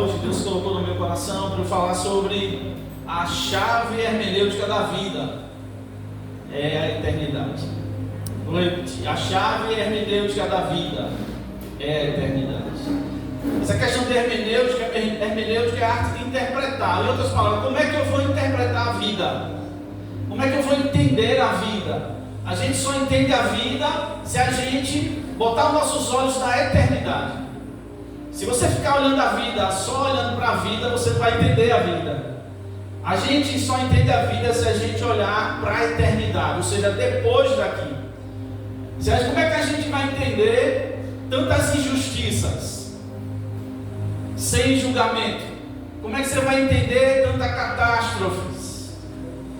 hoje Deus colocou no meu coração para eu falar sobre a chave hermenêutica da vida. É a eternidade. Vou repetir. A chave hermenêutica da vida é a eternidade. Essa questão de hermenêutica é a arte de interpretar. Em outras palavras, como é que eu vou interpretar a vida? Como é que eu vou entender a vida? A gente só entende a vida se a gente botar os nossos olhos na eternidade. Se você ficar olhando a vida, só olhando para a vida, você vai entender a vida. A gente só entende a vida se a gente olhar para a eternidade, ou seja, depois daqui. Como é que a gente vai entender tantas injustiças sem julgamento? Como é que você vai entender tantas catástrofes?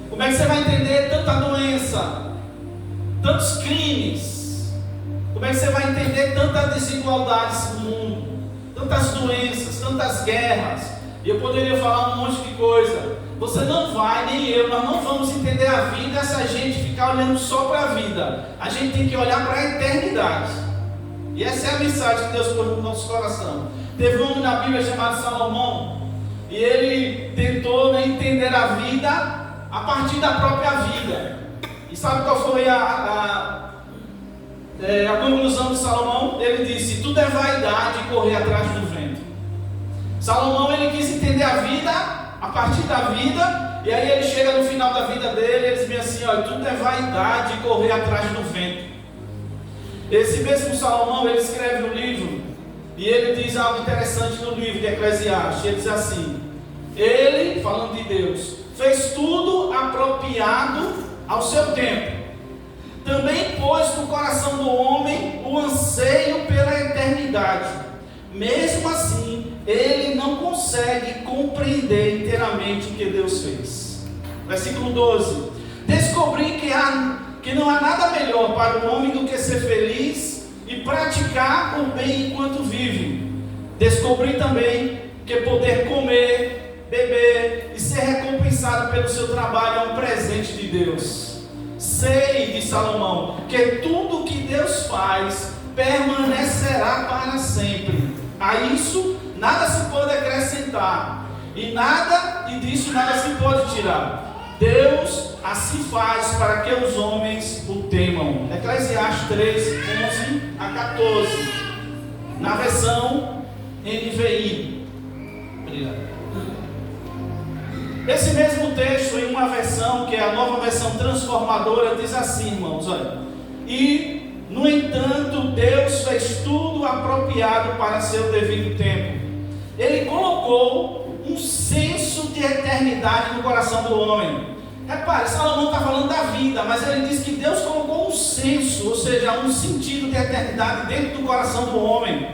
Como é que você vai entender tanta doença, tantos crimes? Como é que você vai entender tantas desigualdades no mundo, tantas doenças, tantas guerras? E eu poderia falar um monte de coisa. Você não vai, nem eu, nós não vamos entender a vida se a gente ficar olhando só para a vida. A gente tem que olhar para a eternidade. E essa é a mensagem que Deus pôs no nosso coração. Teve um homem na Bíblia chamado Salomão, e ele tentou entender a vida a partir da própria vida. E sabe qual foi a conclusão de Salomão? Ele disse: tudo é vaidade e correr atrás do vento. Salomão, ele quis entender a vida a partir da vida, e aí ele chega no final da vida dele, ele diz bem assim: olha, tudo é vaidade e correr atrás do vento. Esse mesmo Salomão, ele escreve um livro, e ele diz algo interessante no livro de Eclesiastes. Ele diz assim: ele, falando de Deus, fez tudo apropriado ao seu tempo. Também pôs no coração do homem o anseio pela eternidade. Mesmo assim, ele não consegue compreender inteiramente o que Deus fez. Versículo 12: descobri que não há nada melhor para o homem do que ser feliz e praticar o bem enquanto vive. Descobri também que poder comer, beber e ser recompensado pelo seu trabalho é um presente de Deus. Sei, de Salomão, que tudo que Deus faz permanecerá para sempre. A isso nada se pode acrescentar, e disso nada se pode tirar. Deus assim faz para que os homens o temam. Eclesiastes 3, 11 a 14, na versão NVI. Obrigado. Esse mesmo texto, em uma versão que é a nova versão transformadora, diz assim, irmãos, olha: e no entanto Deus fez tudo apropriado para seu devido tempo. Ele colocou um senso de eternidade no coração do homem. Repare, Salomão está falando da vida, mas ele diz que Deus colocou um senso, ou seja, um sentido de eternidade dentro do coração do homem.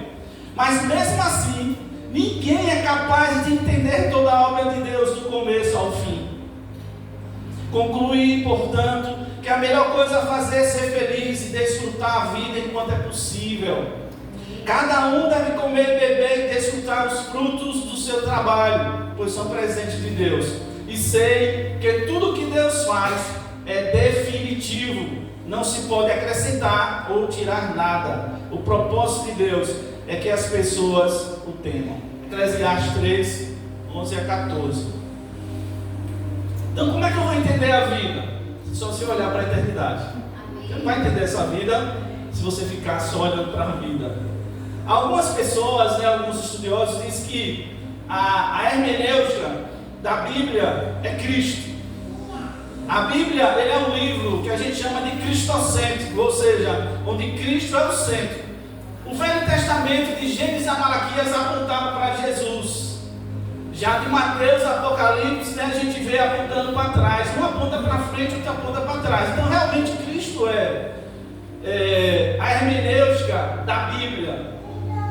Mas mesmo assim, ninguém é capaz de entender toda a obra de Deus do começo ao fim. Concluí, portanto, que a melhor coisa a fazer é ser feliz e desfrutar a vida enquanto é possível. Cada um deve comer, beber e desfrutar os frutos do seu trabalho, pois são presentes de Deus. E sei que tudo que Deus faz é definitivo, não se pode acrescentar ou tirar nada. O propósito de Deus é que as pessoas o temam. Eclesiastes 3, 11 a 14. Então, como é que eu vou entender a vida? Só se eu olhar para a eternidade. Você não vai entender essa vida se você ficar só olhando para a vida. Algumas pessoas, alguns estudiosos, dizem que a hermenêutica da Bíblia é Cristo. A Bíblia, ele é um livro que a gente chama de cristocêntrico, ou seja, onde Cristo é o centro. O Velho Testamento, de Gênesis a Malaquias, apontava para Jesus. Já de Mateus a Apocalipse, a gente vê apontando para trás. Um aponta para frente, outro aponta para trás. Então, realmente, Cristo é a hermenêutica da Bíblia.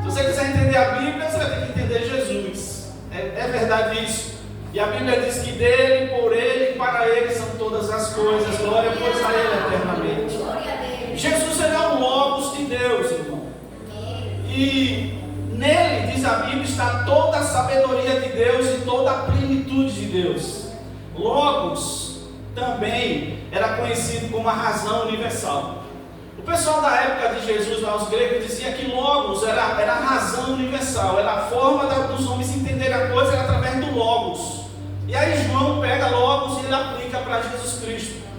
Se você quiser entender a Bíblia, você vai ter que entender Jesus. É verdade isso. E a Bíblia diz que dele, por ele e para ele são todas as coisas. Glória, pois, a ele eternamente. Jesus, ele é o Logos de Deus, irmão. E nele, diz a Bíblia, está toda a sabedoria de Deus e toda a plenitude de Deus. Logos também era conhecido como a razão universal. O pessoal da época de Jesus, lá, os gregos, dizia que Logos era a razão universal, era a forma dos homens entenderem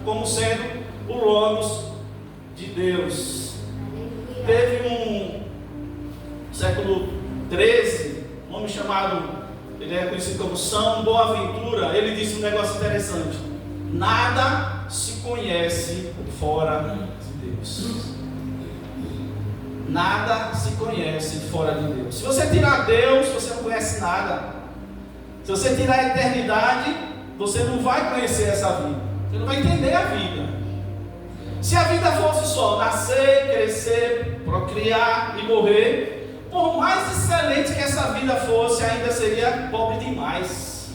como sendo o Logos de Deus. Teve um século 13, um homem chamado, ele é conhecido como São Boaventura. Ele disse um negócio interessante: nada se conhece fora de Deus. Nada se conhece fora de Deus. Se você tirar Deus, você não conhece nada. Se você tirar a eternidade, você não vai conhecer essa vida. Você não vai entender a vida. Se a vida fosse só nascer, crescer, procriar e morrer, por mais excelente que essa vida fosse, ainda seria pobre demais.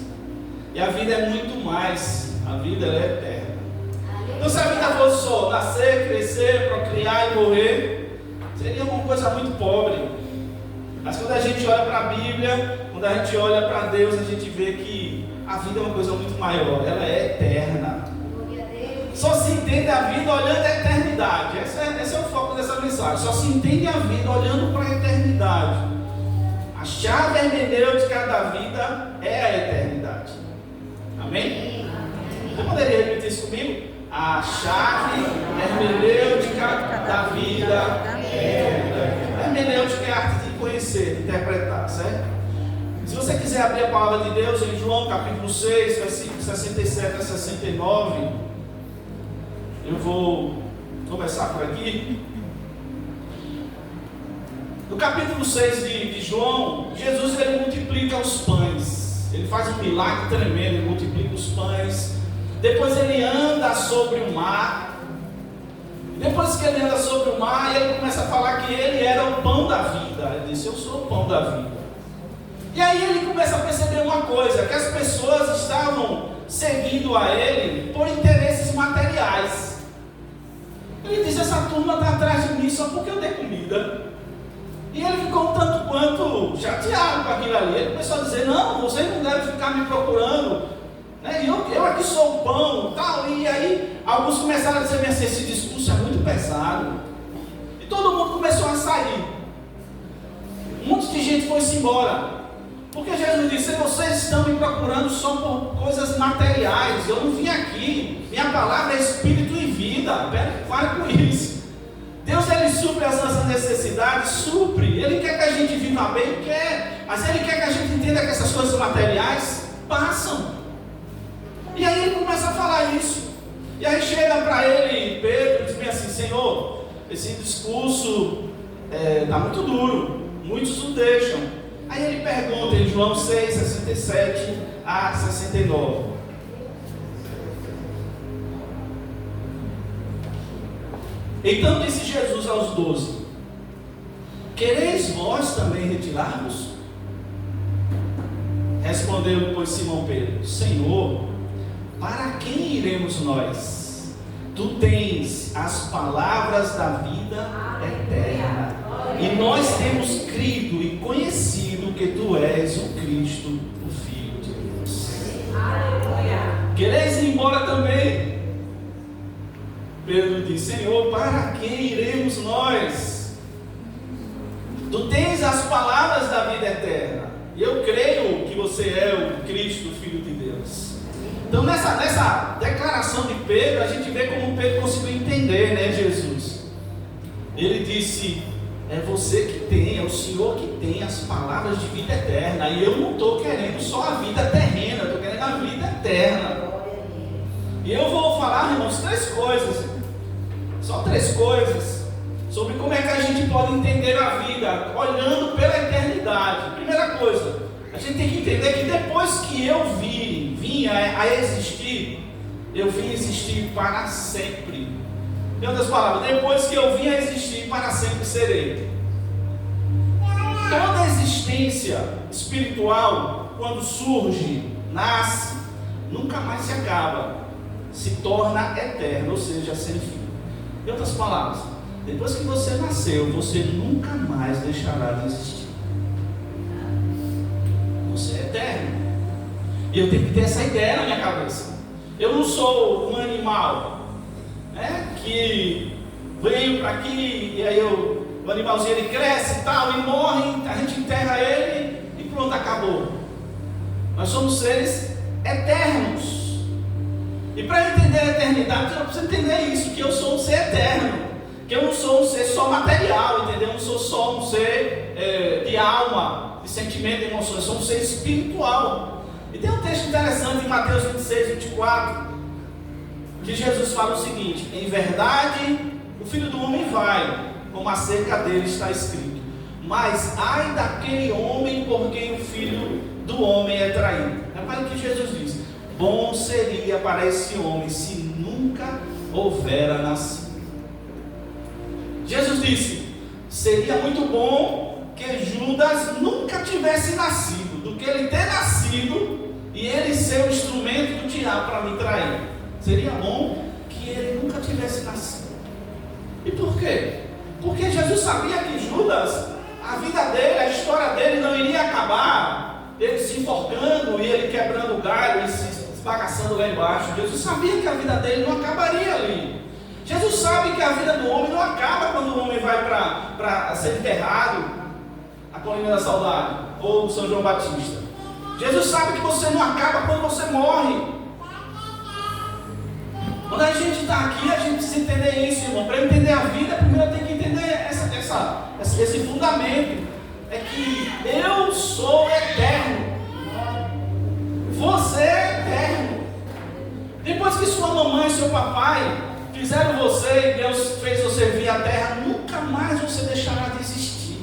E a vida é muito mais. A vida é eterna. Então, se a vida fosse só nascer, crescer, procriar e morrer, seria uma coisa muito pobre. Mas quando a gente olha para a Bíblia, quando a gente olha para Deus, a gente vê que a vida é uma coisa muito maior. Ela é eterna. Só se entende a vida olhando a eternidade. Esse é o foco dessa mensagem. Só se entende a vida olhando para a eternidade. A chave hermenêutica da vida é a eternidade. Amém? Você poderia repetir isso comigo? A chave hermenêutica da vida é a eternidade. Hermenêutica é a arte de conhecer, de interpretar, certo? Se você quiser abrir a palavra de Deus em João capítulo 6, versículos 67 a 69, eu vou começar por aqui. No capítulo 6 de João, Jesus ele multiplica os pães. Ele faz um milagre tremendo, ele multiplica os pães. Depois ele anda sobre o mar. Depois que ele anda sobre o mar, ele começa a falar que ele era o pão da vida. Ele disse: eu sou o pão da vida. E aí ele começa a perceber uma coisa, que as pessoas estavam seguindo a ele por interesses materiais. Ele disse: essa turma está atrás de mim só porque eu dei comida. E ele ficou um tanto quanto chateado com aquilo ali. Ele começou a dizer: não, vocês não devem ficar me procurando, né? Eu aqui sou o pão, tal. E aí alguns começaram a dizer assim: esse discurso é muito pesado. E todo mundo começou a sair. Um monte de gente foi-se embora. Porque Jesus disse: vocês estão me procurando só por coisas materiais. Eu não vim aqui. Minha palavra é espírito e vida. Pare com isso. Deus ele supre as nossas necessidades, supre. Ele quer que a gente viva bem, quer. Mas ele quer que a gente entenda que essas coisas materiais passam. E aí ele começa a falar isso. E aí chega para ele Pedro e diz bem assim: Senhor, esse discurso está muito duro. Muitos o deixam. Aí ele pergunta em João 6, 67 a 69. Então disse Jesus aos 12: quereis vós também retirar-vos? Respondeu, pois, Simão Pedro: Senhor, para quem iremos nós? Tu tens as palavras da vida eterna. E nós temos crido e conhecido que tu és o Cristo, o Filho de Deus. Aleluia. Quereis ir embora também? Pedro disse: Senhor, para quem iremos nós? Tu tens as palavras da vida eterna. E eu creio que você é o Cristo, o Filho de Deus. Então nessa declaração de Pedro, a gente vê como Pedro conseguiu entender, né, Jesus. Ele disse: é você que tem, é o Senhor que tem as palavras de vida eterna. E eu não estou querendo só a vida terrena, eu estou querendo a vida eterna. E eu vou falar, irmãos, 3 coisas, só 3 coisas, sobre como é que a gente pode entender a vida, olhando pela eternidade. Primeira coisa, a gente tem que entender que depois que eu vinha a existir, eu vim existir para sempre. Em outras palavras, depois que eu vim a existir, para sempre serei. Toda existência espiritual, quando surge, nasce, nunca mais se acaba, se torna eterna, ou seja, sem fim. Em outras palavras, depois que você nasceu, você nunca mais deixará de existir. Você é eterno. E eu tenho que ter essa ideia na minha cabeça. Eu não sou um animal, né, que veio para aqui e aí o animalzinho ele cresce e tal, e morre, a gente enterra ele e pronto, acabou. Nós somos seres eternos. E para entender a eternidade, eu preciso entender isso, que eu sou um ser eterno, que eu não sou um ser só material, entendeu? Eu não sou só um ser de alma, de sentimento, de emoções, eu sou um ser espiritual. E tem um texto interessante em Mateus 26, 24, que Jesus fala o seguinte: em verdade, o Filho do Homem vai, como acerca dele está escrito, mas ai daquele homem por quem o Filho do Homem é traído. Repare o que Jesus diz: bom seria para esse homem se nunca houvera nascido. Jesus disse: seria muito bom que Judas nunca tivesse nascido, do que ele ter nascido e ele ser o instrumento do diabo para me trair. Seria bom que ele nunca tivesse nascido. E por quê? Porque Jesus sabia que Judas, a vida dele, a história dele não iria acabar ele se enforcando e ele quebrando o galho e se esbagaçando lá embaixo. Jesus sabia que a vida dele não acabaria ali. Jesus sabe que a vida do homem não acaba quando o homem vai para ser enterrado, a colina da saudade, ou São João Batista. Jesus sabe que você não acaba quando você morre. Quando a gente está aqui, a gente precisa entender isso, irmão. Para entender a vida, primeiro tem que entender esse fundamento. É que eu sou eterno. Você é eterno. Depois que sua mamãe e seu papai fizeram você e Deus fez você vir à terra, nunca mais você deixará de existir.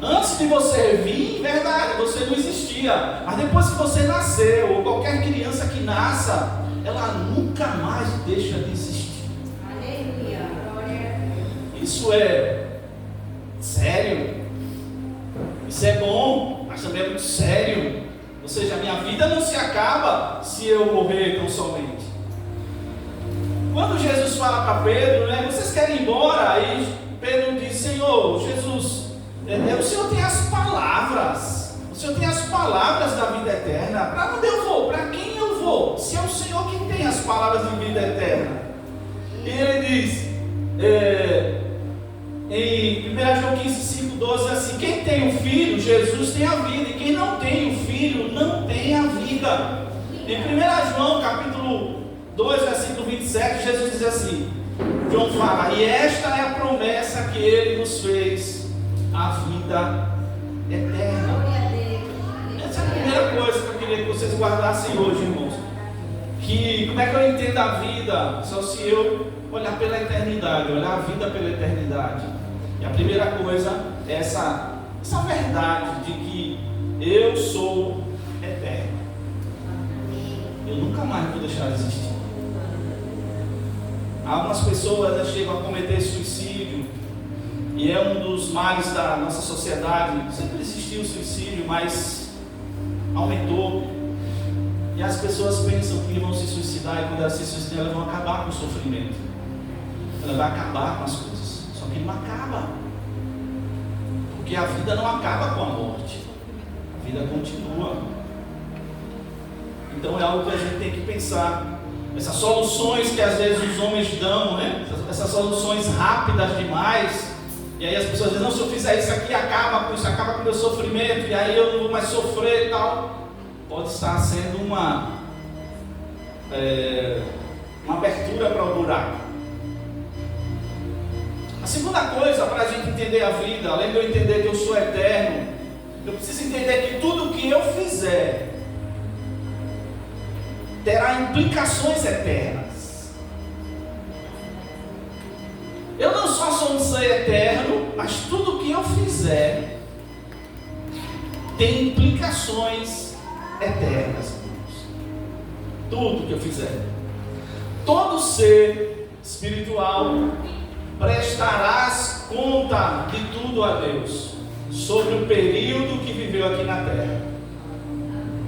Antes de você vir, verdade, você não existia. Mas depois que você nasceu, ou qualquer criança que nasça, ela nunca mais deixa de existir. Aleluia. Isso é sério. Isso é bom, mas também é muito sério. Ou seja, a minha vida não se acaba se eu morrer tão somente. Quando Jesus fala para Pedro, né, vocês querem ir embora? Aí Pedro diz: Senhor, Jesus, o Senhor tem as palavras. O Senhor tem as palavras da vida eterna. Para onde eu vou? Para quem eu vou? Se é o Senhor quem tem as palavras de vida eterna. E ele diz, em 1 João 15, 5,12, assim: quem tem o Filho, Jesus tem a vida. E quem não tem o Filho, não tem a vida. Em 1 João, capítulo 2, versículo 27, Jesus diz assim, João fala: e esta é a promessa que Ele nos fez, a vida eterna. Essa é a primeira coisa que eu queria que vocês guardassem hoje, irmãos. Que como é que eu entendo a vida? Só se eu olhar pela eternidade, olhar a vida pela eternidade. E a primeira coisa é essa verdade de que eu sou eterno. Eu nunca mais vou deixar de existir. Algumas pessoas chegam a cometer suicídio, e é um dos males da nossa sociedade. Sempre existiu o suicídio, mas aumentou. E as pessoas pensam que vão se suicidar, e quando elas se suicidam, elas vão acabar com o sofrimento. Ela vai acabar com as coisas. Só que não acaba. Porque a vida não acaba com a morte. A vida continua. Então é algo que a gente tem que pensar. Essas soluções que às vezes os homens dão, né? Essas soluções rápidas demais. E aí as pessoas dizem: não, se eu fizer isso aqui, acaba com isso, acaba com o meu sofrimento, e aí eu não vou mais sofrer e tal. Pode estar sendo uma abertura para o buraco. A segunda coisa para a gente entender a vida, além de eu entender que eu sou eterno, eu preciso entender que tudo que eu fizer terá implicações eternas. Eu não só sou um ser eterno, mas tudo que eu fizer tem implicações eternas. Tudo que eu fizer. Todo ser espiritual prestarás conta de tudo a Deus sobre o período que viveu aqui na terra.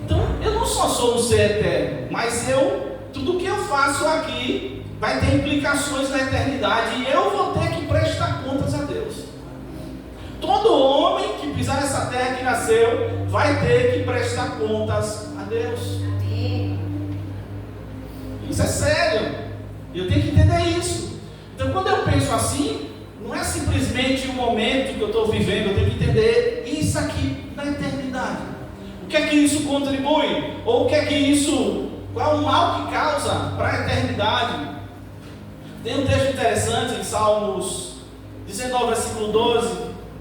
Então, eu não só sou um ser eterno, mas tudo que eu faço aqui vai ter implicações na eternidade, e eu vou ter que prestar contas a Deus. Todo homem que pisar nessa terra, que nasceu, vai ter que prestar contas a Deus. Isso é sério. Eu tenho que entender isso. Então, quando eu penso assim, não é simplesmente o momento que eu estou vivendo, eu tenho que entender isso aqui na eternidade. O que é que isso contribui? Ou o que é que isso Qual é o mal que causa para a eternidade? Tem um texto interessante em Salmos 19, versículo 12,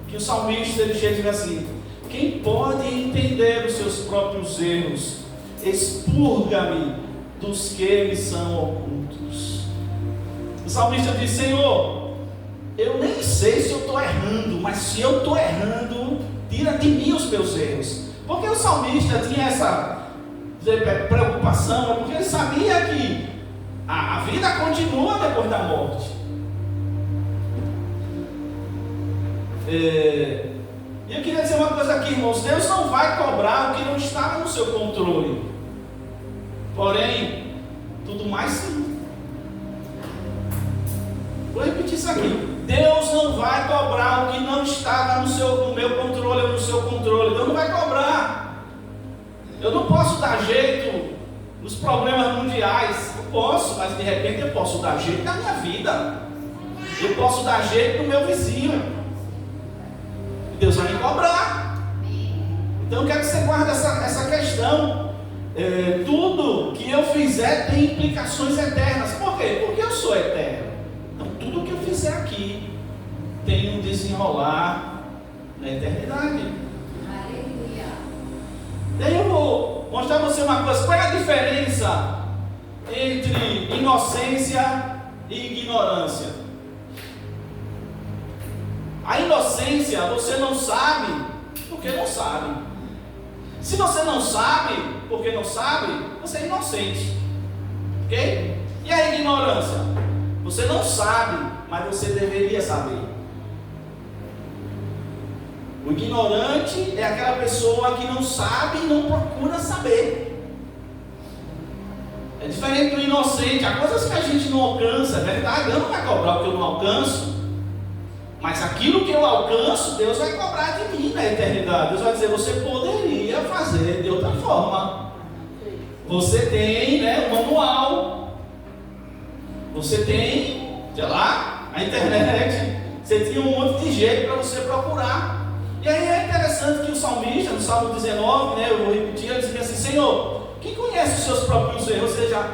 que o salmista ele chega e diz assim: quem pode entender os seus próprios erros? Expurga-me dos que me são ocultos. O salmista diz: Senhor, eu nem sei se eu estou errando, mas se eu estou errando, tira de mim os meus erros. Porque o salmista tinha essa preocupação, porque ele sabia que a vida continua depois da morte. E eu queria dizer uma coisa aqui, irmãos: Deus não vai cobrar o que não estava no seu controle. Porém, tudo mais sim. Vou repetir isso aqui: Deus não vai cobrar o que não estava no meu controle ou no seu controle. Deus não vai cobrar. Eu não posso dar jeito nos problemas mundiais. Eu posso, mas de repente eu posso dar jeito na minha vida. Eu posso dar jeito no meu vizinho. Deus vai me cobrar. Então eu quero que você guarde essa questão. Tudo que eu fizer tem implicações eternas. Por quê? Porque eu sou eterno. Então tudo que eu fizer aqui tem um desenrolar na eternidade. Daí eu vou mostrar a você uma coisa. Qual é a diferença entre inocência e ignorância? A inocência, você não sabe porque não sabe. Se você não sabe porque não sabe, você é inocente. Ok? E a ignorância? Você não sabe, mas você deveria saber. O ignorante é aquela pessoa que não sabe e não procura saber. É diferente do inocente. Há coisas que a gente não alcança, é verdade. Deus não vai cobrar o que eu não alcanço. Mas aquilo que eu alcanço, Deus vai cobrar de mim na eternidade. Deus vai dizer: você poderia fazer de outra forma. Você tem, um manual. Você tem, sei lá, a internet. Você tinha um monte de jeito para você procurar. E aí é interessante que o salmista, no Salmo 19, eu vou repetir, ele dizia assim: Senhor, quem conhece os seus próprios erros? Ou seja,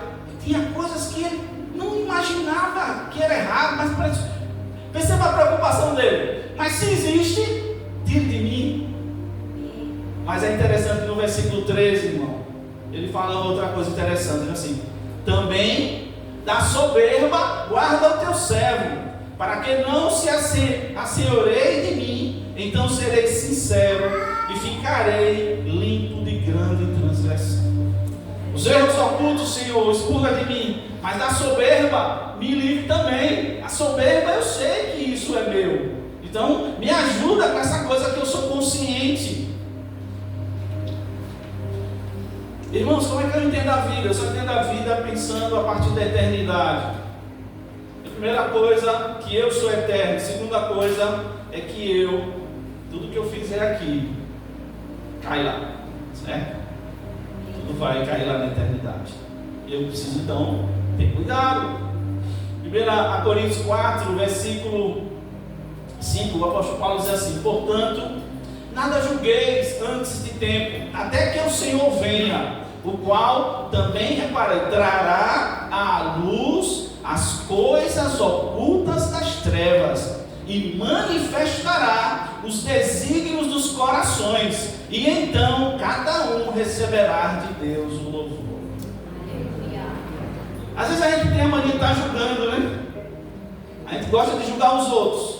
tinha coisas que ele não imaginava que era errado, mas perceba a preocupação dele. Mas se existe, tire de mim. Mas é interessante que no versículo 13, irmão, ele fala outra coisa interessante, assim: também da soberba guarda o teu servo, para que não se assenhoreie de mim. Então serei sincero e ficarei limpo de grande transgressão. Os erros ocultos, Senhor, expurga de mim, mas da soberba me livre também. A soberba, eu sei que isso é meu. Então me ajuda com essa coisa que eu sou consciente. Irmãos, como é que eu entendo a vida? Eu só entendo a vida pensando a partir da eternidade. A primeira coisa, que eu sou eterno. A segunda coisa é que tudo que eu fizer aqui cai lá, certo? Tudo vai cair lá na eternidade. Eu preciso então ter cuidado. 1 Coríntios 4, versículo 5, o apóstolo Paulo diz assim: portanto, nada julgueis antes de tempo, até que o Senhor venha, o qual também, trará à luz as coisas ocultas das trevas, e manifestará os desígnios dos corações, e então cada um receberá de Deus o louvor. Às vezes a gente tem a mania de estar julgando, né? A gente gosta de julgar os outros,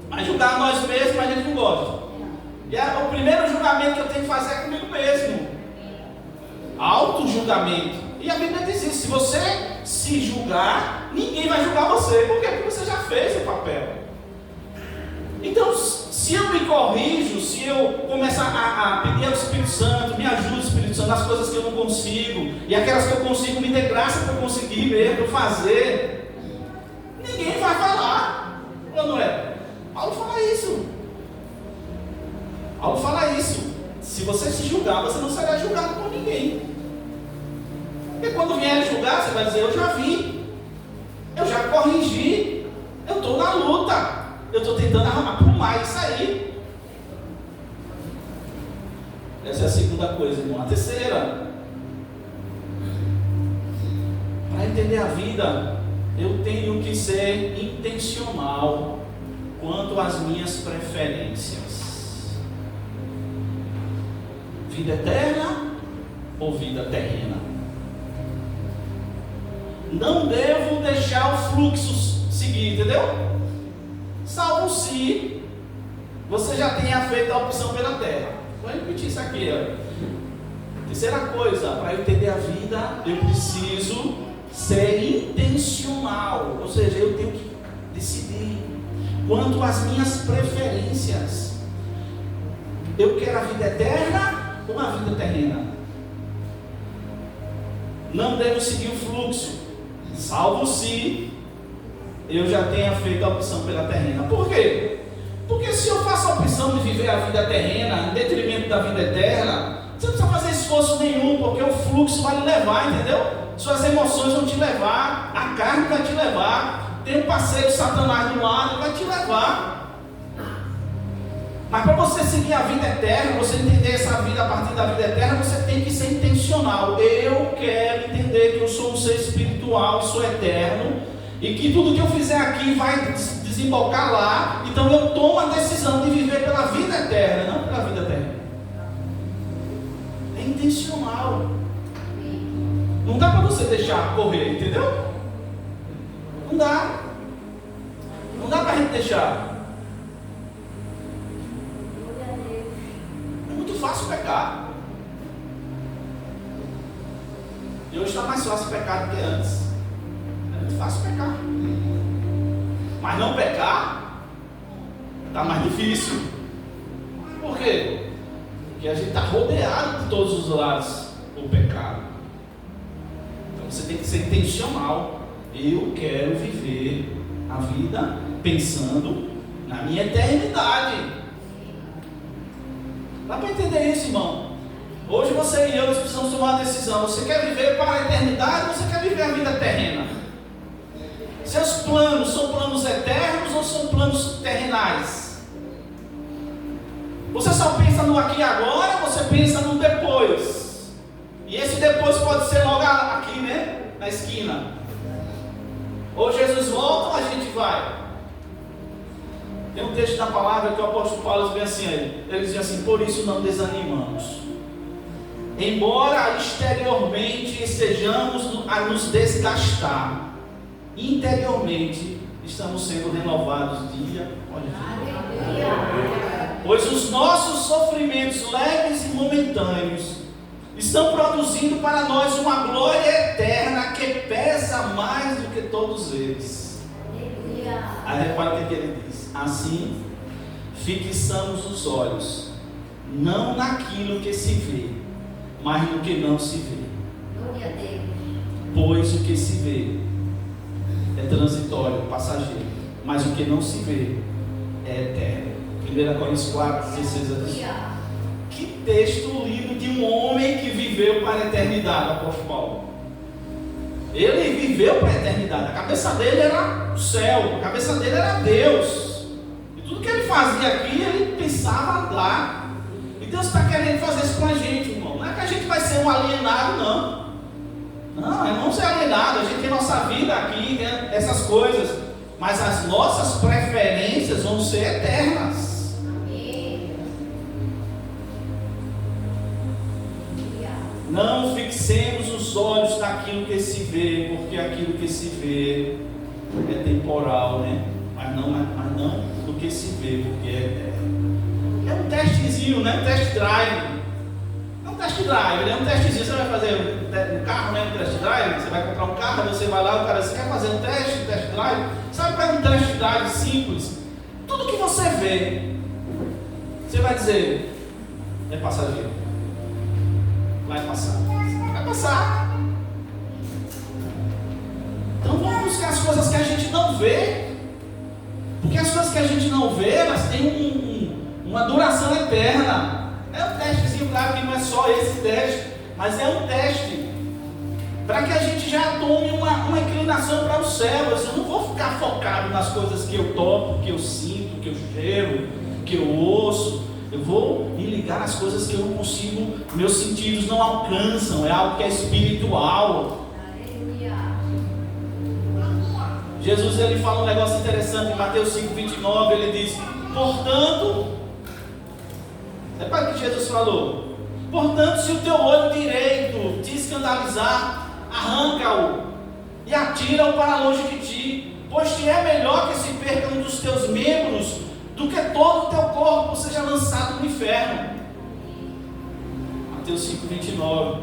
mas julgar nós mesmos a gente não gosta. E o primeiro julgamento que eu tenho que fazer é comigo mesmo. Auto-julgamento. E a Bíblia diz isso: se você se julgar, ninguém vai julgar você. Por quê? Porque você já fez o papel. Então, se eu me corrijo, se eu começar a pedir ao Espírito Santo, me ajude, Espírito Santo, nas coisas que eu não consigo, e aquelas que eu consigo, me dê graça para eu conseguir mesmo fazer, ninguém vai falar. Ou não é? Paulo fala isso. Paulo fala isso. Se você se julgar, você não será julgado por ninguém. Porque quando vier julgar, você vai dizer: eu já vi, eu já corrigi, eu estou na luta, eu estou tentando arrumar isso aí. Essa é a segunda coisa, irmão. A terceira: entender a vida, eu tenho que ser intencional quanto às minhas preferências. Vida eterna ou vida terrena? Não devo deixar o fluxo seguir, entendeu? Salvo se você já tenha feito a opção pela terra. Vou repetir isso aqui, ó. Terceira coisa, para eu entender a vida, eu preciso ser intencional, ou seja, eu tenho que decidir quanto às minhas preferências. Eu quero a vida eterna ou a vida terrena? Não devo seguir o fluxo, salvo se eu já tenha feito a opção pela terrena. Por quê? Porque se eu faço a opção de viver a vida terrena em detrimento da vida eterna, você não precisa fazer esforço nenhum, porque o fluxo vai lhe levar, entendeu? Suas emoções vão te levar, a carne vai te levar, tem um parceiro Satanás do lado, vai te levar. Mas para você seguir a vida eterna, você entender essa vida a partir da vida eterna, você tem que ser intencional. Eu quero entender que eu sou um ser espiritual, sou eterno, e que tudo que eu fizer aqui vai desembocar lá. Então eu tomo a decisão de viver pela vida eterna, não pela vida eterna. É intencional. Não dá para você deixar correr, entendeu? Não dá. Não dá para a gente deixar. É muito fácil pecar. E hoje está mais fácil pecar do que antes. É muito fácil pecar. Mas não pecar está mais difícil. Por quê? Porque a gente está rodeado de todos os lados o pecado. Então você tem que ser intencional. Eu quero viver a vida pensando na minha eternidade. Dá para entender isso, irmão? Hoje você e eu precisamos tomar uma decisão. Você quer viver para a eternidade ou você quer viver a vida terrena? Seus planos são planos eternos ou são planos terrenais? Você só pensa no aqui e agora, você pensa no depois. E esse depois pode ser logo aqui, né? Na esquina. Ou Jesus volta ou a gente vai. Tem um texto na palavra que o apóstolo Paulo diz assim, ele diz assim: por isso não desanimamos. Embora exteriormente estejamos a nos desgastar, interiormente estamos sendo renovados dia após dia. Pois os nossos sofrimentos leves e momentâneos estão produzindo para nós uma glória eterna que pesa mais do que todos eles. Aí repara o que ele diz: assim fixamos os olhos não naquilo que se vê, mas no que não se vê. Pois o que se vê é transitório, passageiro, mas o que não se vê é eterno. 1 Coríntios 4, 16 a 18. Que texto lindo de um homem que viveu para a eternidade, o apóstolo Paulo. Ele viveu para a eternidade. A cabeça dele era o céu, a cabeça dele era Deus. E tudo que ele fazia aqui, ele pensava lá. E Deus está querendo fazer isso com a gente, irmão. Não é que a gente vai ser um alienado, não. Não, é não ser alienado. A gente tem nossa vida aqui, né, essas coisas. Mas as nossas preferências vão ser eternas. Não fixemos os olhos naquilo que se vê, porque aquilo que se vê é temporal, né? Mas não do que se vê, porque é eterno. É um testezinho, né? Um test drive. É um test drive, né? Um testezinho. Você vai fazer um carro, né? Um test drive. Você vai comprar um carro, você vai lá, o cara, você quer fazer um test drive? Sabe qual é um test drive simples? Tudo que você vê, você vai dizer, é passageiro. Vai passar. Vai passar. Então vamos buscar as coisas que a gente não vê. Porque as coisas que a gente não vê, elas têm uma duração eterna. É um testezinho, claro que não é só esse teste, mas é um teste para que a gente já tome uma inclinação para o céu. Eu não vou ficar focado nas coisas que eu toco, que eu sinto, que eu cheiro, que eu ouço. Eu vou me ligar nas coisas que eu não consigo, meus sentidos não alcançam. É algo que é espiritual. Jesus ele fala um negócio interessante em Mateus 5,29, ele diz: portanto, repare o que Jesus falou: portanto, se o teu olho direito te escandalizar, arranca-o e atira-o para longe de ti, pois te é melhor que se perca um dos teus membros do que todo o teu corpo seja lançado no inferno. Mateus 5,29.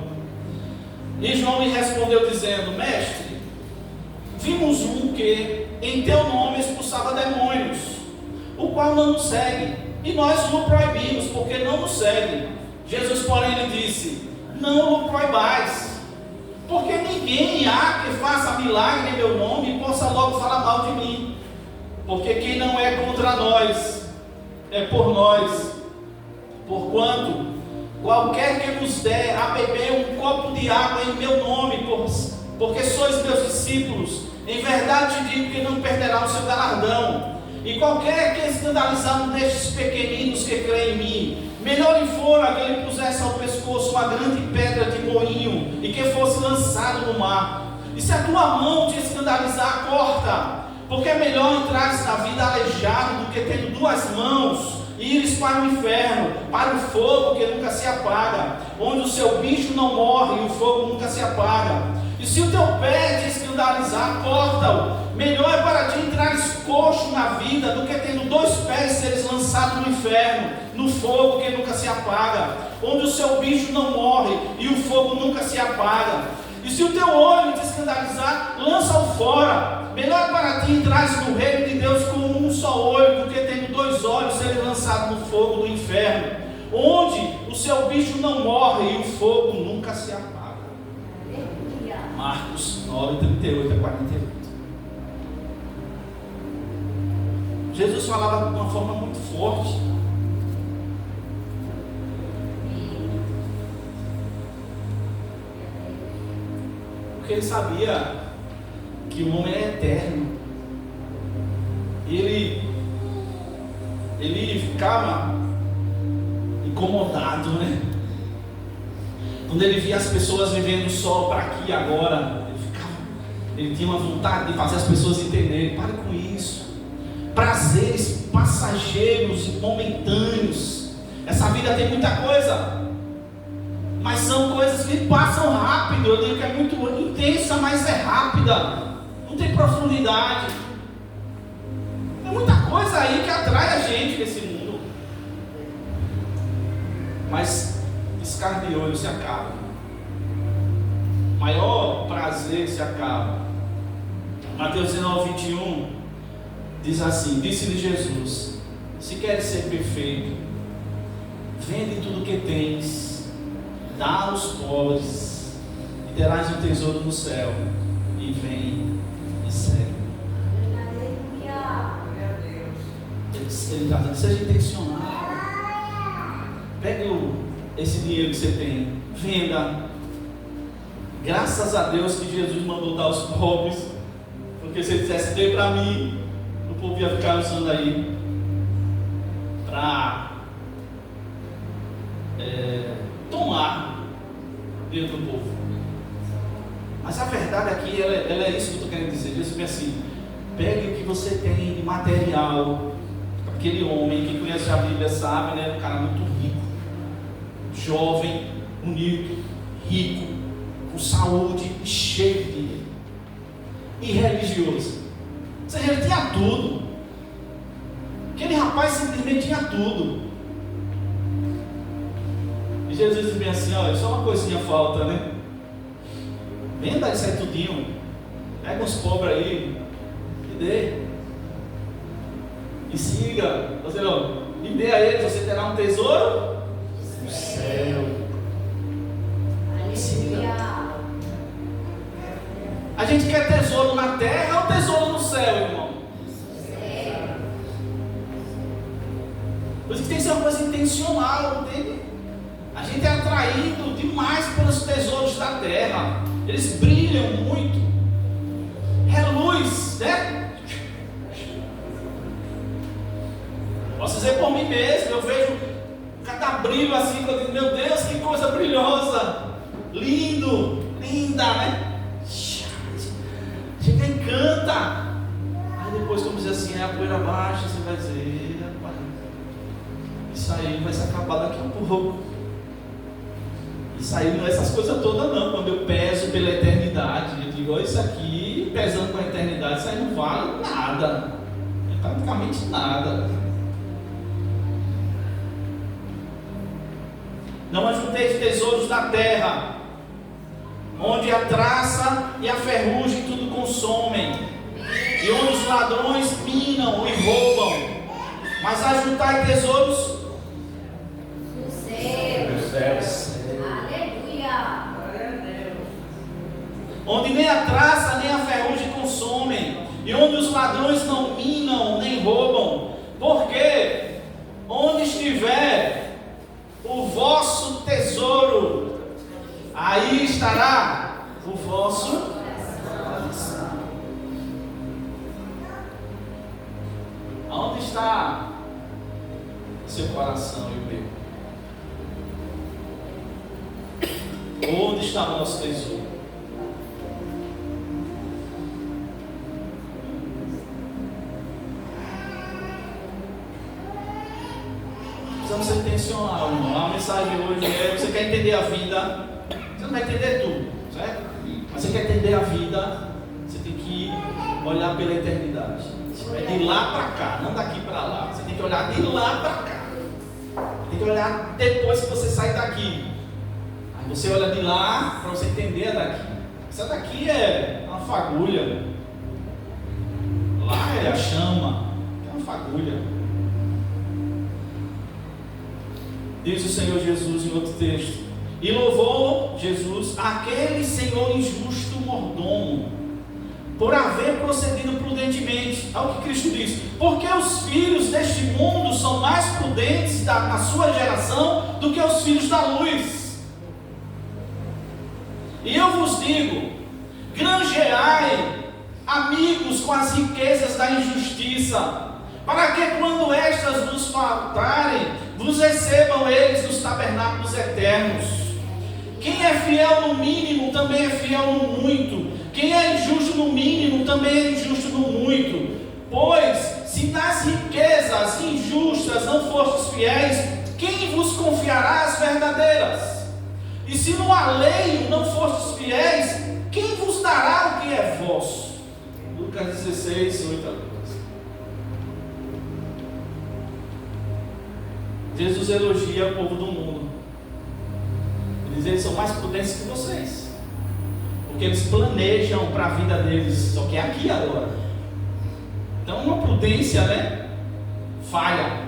E João lhe respondeu dizendo: mestre, vimos um que em teu nome expulsava demônios, o qual não nos segue, e nós o proibimos, porque não nos segue. Jesus, porém, lhe disse: não o proibais, porque ninguém há que faça milagre em meu nome e possa logo falar mal de mim. Porque quem não é contra nós, é por nós. Porquanto, qualquer que vos der a beber um copo de água em meu nome, porque sois meus discípulos, em verdade te digo que não perderá o seu galardão. E qualquer que escandalizar um destes pequeninos que creem em mim, melhor lhe fora que ele pusesse ao pescoço uma grande pedra de moinho e que fosse lançado no mar. E se a tua mão te escandalizar, corta, porque é melhor entrares na vida aleijado do que tendo duas mãos e ires para o inferno, para o fogo que nunca se apaga, onde o seu bicho não morre e o fogo nunca se apaga. E se o teu pé te escandalizar, corta-o. Melhor é para ti entrares coxo na vida do que tendo dois pés seres lançado no inferno, no fogo que nunca se apaga, onde o seu bicho não morre e o fogo nunca se apaga. E se o teu olho te escandalizar, lança-o fora. Melhor é para ti entrares no reino de Deus com um só olho do que tendo dois olhos serem lançados no fogo do inferno, onde o seu bicho não morre e o fogo nunca se apaga. Marcos 9, 38 a 48. Jesus falava de uma forma muito forte. Porque ele sabia que o homem é eterno. Ele ficava incomodado, né? Quando ele via as pessoas vivendo só para aqui e agora, ele tinha uma vontade de fazer as pessoas entenderem: pare com isso. Prazeres passageiros e momentâneos. Essa vida tem muita coisa, mas são coisas que passam rápido. Eu digo que é muito intensa, mas é rápida, não tem profundidade. Tem muita coisa aí que atrai a gente nesse mundo, mas piscar de olho se acaba, maior prazer se acaba. Mateus 19, 21 diz assim: disse-lhe Jesus: se queres ser perfeito, vende tudo o que tens, dá aos pobres, e terás um tesouro no céu, e vem e segue. Ele está dizendo: seja intencional. Pegue esse dinheiro que você tem, venda. Graças a Deus que Jesus mandou dar aos pobres, porque se ele dissesse: dê para mim, o povo ia ficar usando aí para tomar dentro do povo. Mas a verdade aqui, ela é isso que eu estou querendo dizer. Jesus diz assim: pegue o que você tem de material. Aquele homem que conhece a Bíblia sabe, né? Um cara muito rico, jovem, bonito, rico, com saúde, cheio de dinheiro, e religioso. Ou seja, ele tinha tudo. Aquele rapaz simplesmente tinha tudo. E Jesus disse bem assim: olha, só uma coisinha falta, né? Venda isso aí tudinho, pega uns pobres aí e dê. E siga, você não, e dê a eles, você terá um tesouro no céu. Siga. A gente quer tesouro na terra ou tesouro no céu, irmão? Por isso que tem que ser uma coisa intencional, entende? A gente é atraído demais pelos tesouros da terra. Eles brilham muito. É luz, né? Posso dizer por mim mesmo, eu vejo cada brilho assim, eu digo: meu Deus, que coisa brilhosa, lindo, linda, né? A gente encanta. pouco. Isso aí não é essas coisas todas não. Quando eu peso pela eternidade, eu digo, isso aqui, pesando com a eternidade, isso aí não vale nada. É praticamente nada. Não ajunteis tesouros da terra, onde a traça e a ferrugem tudo consomem, e onde os ladrões minam e roubam, mas ajuntai tesouros nos céus. Aleluia. Onde nem a traça nem a ferrugem consomem, e onde os ladrões não minam nem roubam, porque onde estiver o vosso tesouro, aí estará o vosso coração. Aonde está o seu coração e o meu? Onde está o nosso tesouro? Precisamos ser intencional, irmão. A mensagem hoje é: você quer entender a vida, você não vai entender tudo, certo? Mas você quer entender a vida, você tem que olhar pela eternidade. É de lá para cá, não daqui para lá. Você tem que olhar de lá para cá. Tem que olhar depois que você sai daqui. Aí você olha de lá para você entender a daqui. Essa daqui é uma fagulha. Lá é a chama. É uma fagulha. Diz o Senhor Jesus em outro texto: e louvou Jesus aquele Senhor injusto mordomo, por haver procedido prudentemente. Olha o que Cristo diz: porque os filhos deste mundo são mais prudentes na sua geração do que os filhos da luz. E eu vos digo: granjeai amigos com as riquezas da injustiça, para que quando estas vos faltarem, vos recebam eles nos tabernáculos eternos. Quem é fiel no mínimo, também é fiel no muito. Quem é injusto no mínimo, também é injusto no muito. Pois, se nas riquezas injustas não fostes fiéis, quem vos confiará as verdadeiras? E se no alheio não fostes fiéis, quem vos dará o que é vosso? Lucas 16, 8 a 12. Jesus elogia o povo do mundo. Ele diz: eles são mais prudentes que vocês, porque eles planejam para a vida deles, só que é aqui agora. Então uma prudência, né, falha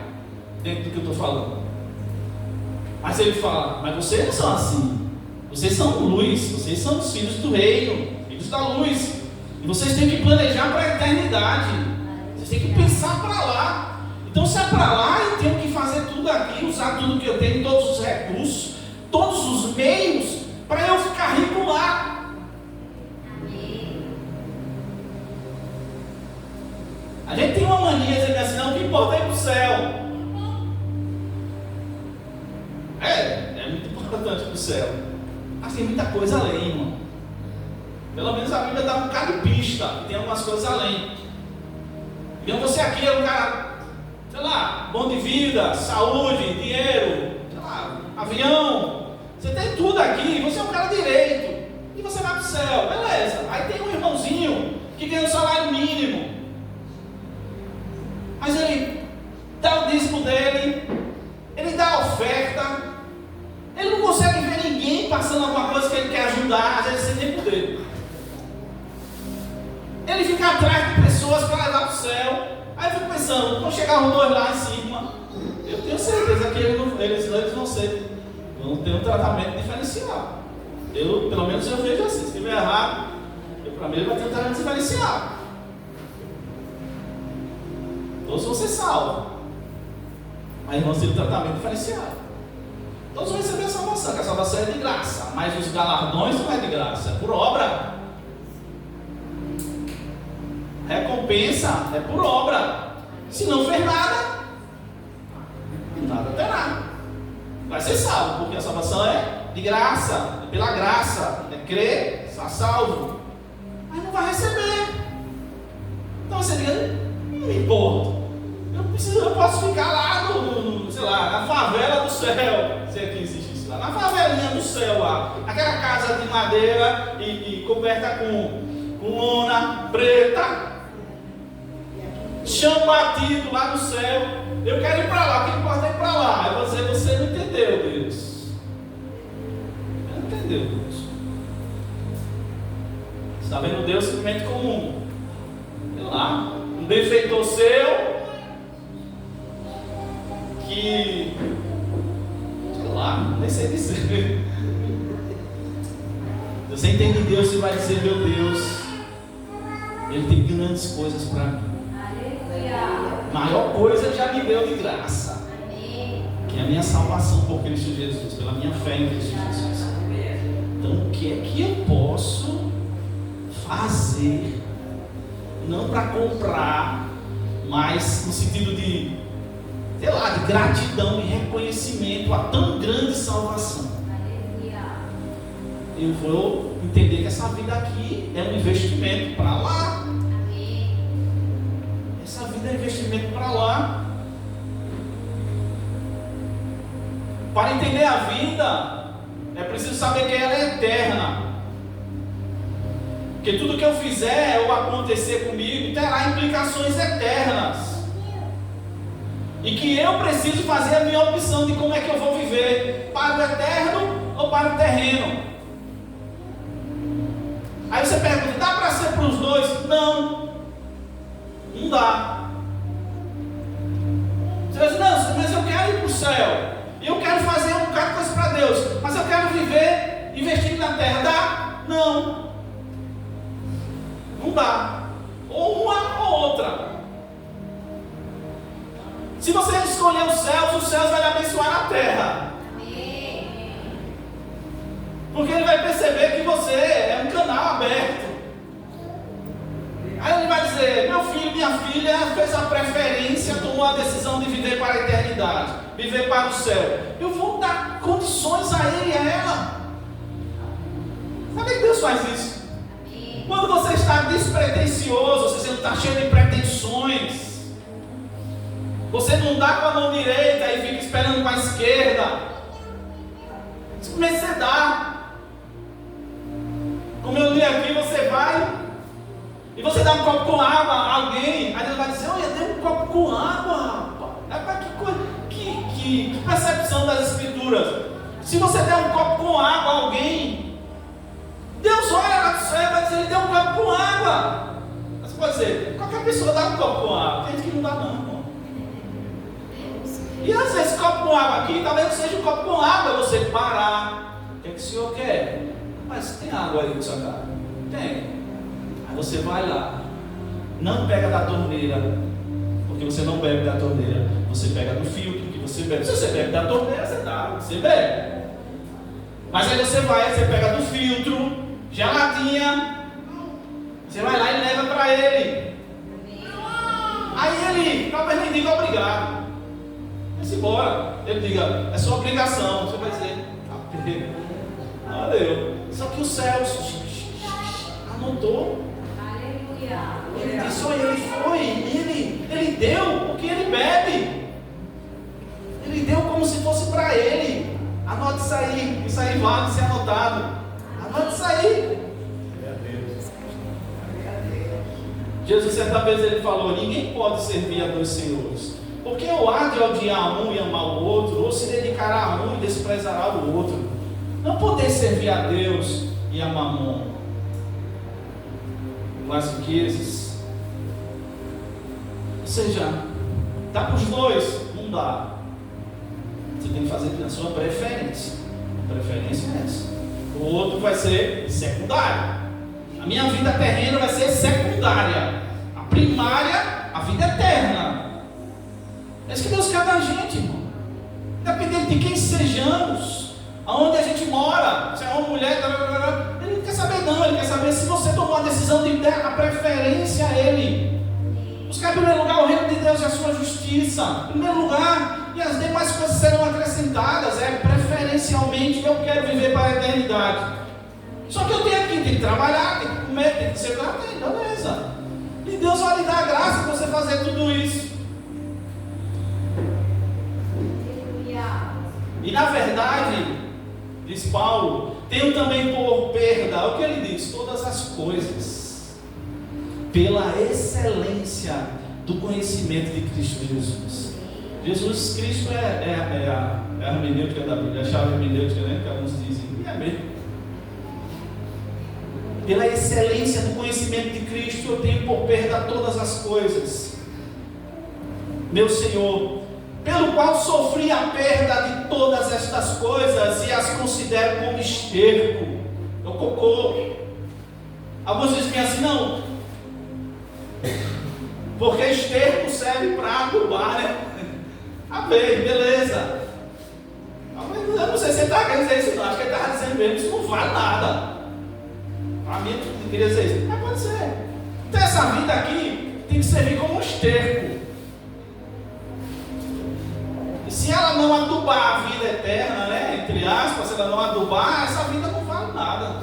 dentro do que eu estou falando. Mas ele fala: mas vocês não são assim. Vocês são luz, vocês são os filhos do reino, filhos da luz. E vocês têm que planejar para a eternidade. Vocês têm que pensar para lá. Então se é para lá, eu tenho que fazer tudo aqui, usar tudo que eu tenho, todos os recursos, todos os meios, para eu ficar rico lá. A gente tem uma mania de dizer assim: não, o que importa é ir para o céu. É muito importante para o céu. Mas tem muita coisa além, irmão. Pelo menos a Bíblia dá um bocado de pista, tem algumas coisas além. Então você aqui é um cara, sei lá, bom de vida, saúde, dinheiro, sei lá, avião. Você tem tudo aqui, você é um cara direito. E você vai para o céu, beleza. Aí tem um irmãozinho que ganha o salário mínimo, mas ele dá o dízimo dele, ele dá a oferta, ele não consegue ver ninguém passando alguma coisa que ele quer ajudar, às vezes sem nem poder. Ele fica atrás de pessoas para levar para o céu. Aí eu fico pensando: vão chegar os dois lá em cima, eu tenho certeza que eles vão ter um tratamento diferenciado. Pelo menos eu vejo assim. Se estiver errado, para mim ele vai ter um tratamento diferenciado. Todos vão ser salvos, mas vão ter um tratamento diferenciado. Todos vão receber a salvação, que a salvação é de graça, mas os galardões não é de graça, é por obra. Recompensa é por obra. Se não fez nada, nada terá. Vai ser salvo, porque a salvação é de graça, é pela graça, é crer, está salvo. Mas não vai receber. Então você diz: não me importa. Eu posso ficar lá sei lá, na favela do céu. na favelinha do céu lá. Aquela casa de madeira e coberta com lona preta. Chão batido lá no céu. Eu quero ir para lá, o que importa é ir para lá. Aí você não entendeu, Deus. Não entendeu, Deus. Você está vendo Deus simplesmente como sei lá, um benfeitor seu que, sei lá, nem sei dizer. Você entende Deus e vai dizer, meu Deus, Ele tem grandes coisas para mim. Maior coisa Ele já me deu de graça. Que é a minha salvação por Cristo Jesus, pela minha fé em Cristo Jesus. Então o que é que eu posso fazer? Não para comprar, mas no sentido de, sei lá, de gratidão e reconhecimento a tão grande salvação. Eu vou entender que essa vida aqui é um investimento para lá. Essa vida é um investimento para lá. Para entender a vida, é preciso saber que ela é eterna. Porque tudo que eu fizer ou acontecer comigo terá implicações eternas. E que eu preciso fazer a minha opção de como é que eu vou viver, para o eterno ou para o terreno. Aí você pergunta, dá para ser para os dois? Não, não dá. Você diz, não, mas eu quero ir para o céu. Eu quero fazer um bocado de coisa para Deus, mas eu quero viver investindo na terra. Dá? Não. Não dá. Ou uma ou outra. Se você escolher os céus vai lhe abençoar na terra. Porque Ele vai perceber que você é um canal aberto. Aí Ele vai dizer, meu filho, minha filha fez a preferência, tomou a decisão de viver para a eternidade, viver para o céu. Eu vou dar condições a ele e a ela. Sabe que Deus faz isso? Quando você está despretensioso, você não está cheio de pretensões, você não dá com a mão direita e fica esperando com a esquerda. Simplesmente você dá. Como eu li aqui, você vai e você dá um copo com água a alguém, aí Deus vai dizer, olha, deu um copo com água, rapaz. Que coisa, que percepção das escrituras. Se você der um copo com água a alguém, Deus olha lá do céu e vai dizer, Ele deu um copo com água. Você pode dizer, qualquer pessoa dá um copo com água. Tem gente que não dá não, irmão. E às vezes copo com água aqui, talvez não seja um copo com água, você parar. O que é que o senhor quer? Mas tem água aí na sua casa? Tem. Aí você vai lá. Não pega da torneira, porque você não bebe da torneira. Você pega do filtro que você bebe. Se você bebe da torneira, você dá, você bebe. Mas aí você vai, você pega do filtro, geladinha, você vai lá e leva para ele. Aí ele talvez nem diga obrigado. Vai-se embora. Ele diga, é sua obrigação. Você vai dizer, valeu. Só que o céu anotou. Ele disse, olha, ele foi, ele deu o que ele bebe. Ele deu como se fosse para ele. Anote isso aí vale ser anotado. Anote isso aí. Jesus certa vez ele falou, ninguém pode servir a dois senhores, porque ou há de odiar um e amar o outro, ou se dedicará a um e desprezará o outro. Não poder servir a Deus e a Mamon, com as riquezas. Ou seja, dá para os dois? Não dá. Você tem que fazer a sua preferência. A preferência é essa. O outro vai ser secundário. A minha vida terrena vai ser secundária. A primária, a vida eterna. É isso que Deus quer da gente, irmão. Independente de quem sejamos, aonde a gente mora, se é uma mulher, Ele não quer saber não. Ele quer saber se você tomou a decisão de dar a preferência a Ele. Buscar em primeiro lugar o reino de Deus e a sua justiça. Em primeiro lugar, e as demais coisas serão acrescentadas. É preferencialmente que eu quero viver para a eternidade. Só que eu tenho que trabalhar, tenho que comer, tenho que ser grato, beleza. E Deus vai lhe dar a graça para você fazer tudo isso. E na verdade, diz Paulo, tenho também por perda, o que ele diz? Todas as coisas, pela excelência do conhecimento de Cristo Jesus. Jesus Cristo é a hermenêutica da Bíblia, a chave hermenêutica, né? Que alguns dizem, e é mesmo. Pela excelência do conhecimento de Cristo, eu tenho por perda todas as coisas, meu Senhor, pelo qual sofri a perda de todas estas coisas e as considero como esterco, é o cocô. Alguns dizem assim, não, porque esterco serve para adubar, né? Amém, beleza. Eu não sei se ele está querendo dizer isso, não. Acho que ele estava dizendo mesmo, isso não vale nada. Para mim, não queria dizer isso, mas pode ser. Então, essa vida aqui tem que servir como um esterco. E se ela não adubar a vida eterna, né? Entre aspas, se ela não adubar, essa vida não vale nada.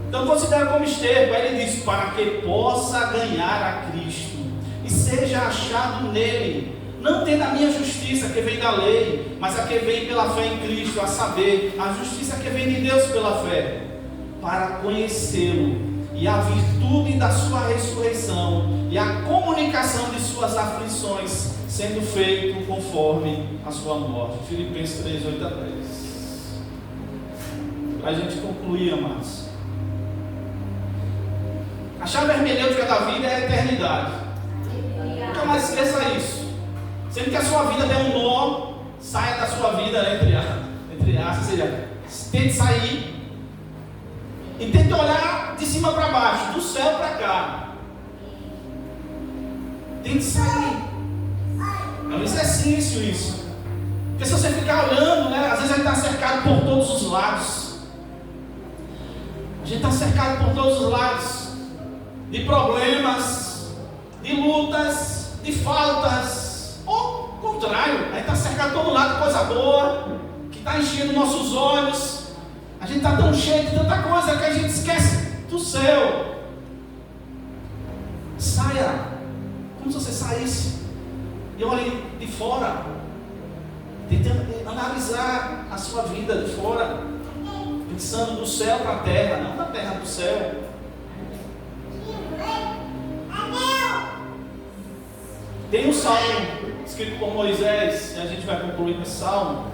Então, considera como esterco. Aí ele diz: para que possa ganhar a Cristo e seja achado nele, não tendo a minha justiça que vem da lei, mas a que vem pela fé em Cristo, a saber, a justiça que vem de Deus pela fé, para conhecê-lo e a virtude da sua ressurreição e a comunicação de suas aflições, sendo feito conforme a sua morte. Filipenses 3, 8 a 10. Para a gente concluir, amados, a chave hermenêutica da vida é a eternidade. Nunca mais esqueça isso. Sempre que a sua vida der um nó, saia da sua vida, né, entre aspas, ou seja, tente sair e tente olhar de cima para baixo, do céu para cá. Tente sair. É um exercício isso. Porque se você ficar olhando, né, às vezes a gente está cercado por todos os lados. A gente está cercado por todos os lados de problemas, de lutas, de faltas. Ou ao contrário, a gente está cercado de todo lado de coisa boa, que está enchendo nossos olhos. A gente está tão cheio de tanta coisa que a gente esquece do céu. Saia, como se você saísse e olhe de fora, tentando analisar a sua vida de fora, pensando do céu para a terra, não da terra para o céu. Tem um salmo escrito por Moisés, e a gente vai concluir com esse salmo.